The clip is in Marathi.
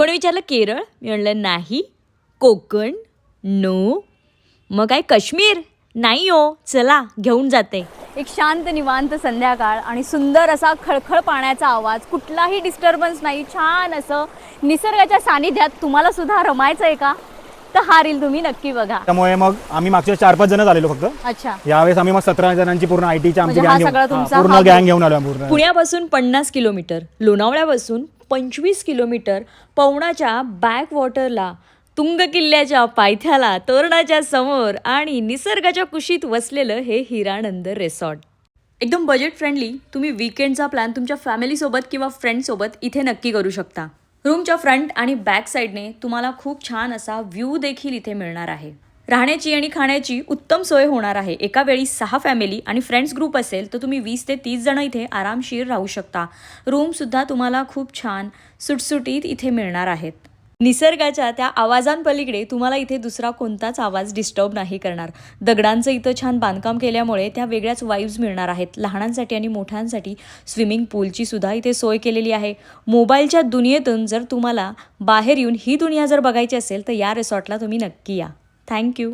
कोणी विचारलं केरळ, मी म्हणलं नाही. कोकण, नो. मग काय काश्मीर, नाही हो, चला घेऊन जाते. एक शांत निवांत संध्याकाळ आणि सुंदर असा खळखळ पाण्याचा आवाज, कुठलाही डिस्टर्बन्स नाही, छान असं निसर्गाच्या सानिध्यात तुम्हाला सुद्धा रमायचं आहे का, तर हा रील तुम्ही नक्की बघा. त्यामुळे मग आम्ही मागच्या 4-5 जण झालेलो फक्त. अच्छा, यावेळेस आम्ही मग 17 जणांची पूर्ण आयटीची आमची म्हणजे हा गँग सगळा तुमचा पूर्ण हा गँग घेऊन आलो पूर्ण. पुण्यापासून 50 किलोमीटर, लोणावळ्यापासून 25 किलोमीटर, पवनाच्या बॅकवॉटरला, तुंग किल्ल्याच्या पायथ्याला, तोरणाच्या समोर आणि निसर्गाच्या कुशीत वसलेलं हे हिरानंद रिसॉर्ट. एकदम बजेट फ्रेंडली. तुम्ही वीकेंडचा प्लॅन तुमच्या फॅमिलीसोबत किंवा फ्रेंड्ससोबत इथे नक्की करू शकता. रूमच्या फ्रंट आणि बॅक साईडने तुम्हाला खूप छान असा व्ह्यू देखील इथे मिळणार आहे. राहण्याची आणि खाण्याची उत्तम सोय होणार आहे. एका वेळी 6 फॅमिली आणि फ्रेंड्स ग्रुप असेल तर तुम्ही 20 ते 30 जण इथे आरामशीर राहू शकता. रूमसुद्धा तुम्हाला खूप छान सुटसुटीत इथे मिळणार आहेत. निसर्गाच्या त्या आवाजांपलीकडे तुम्हाला इथे दुसरा कोणताच आवाज डिस्टर्ब नाही करणार. दगडांचं इथं छान बांधकाम केल्यामुळे त्या वेगळ्याच वाईब्स मिळणार आहेत. लहानांसाठी आणि मोठ्यांसाठी स्विमिंग पूलची सुद्धा इथे सोय केलेली आहे. मोबाईलच्या दुनियेतून जर तुम्हाला बाहेर येऊन ही दुनिया जर बघायची असेल तर या रिसॉर्टला तुम्ही नक्की या. थँक्यू.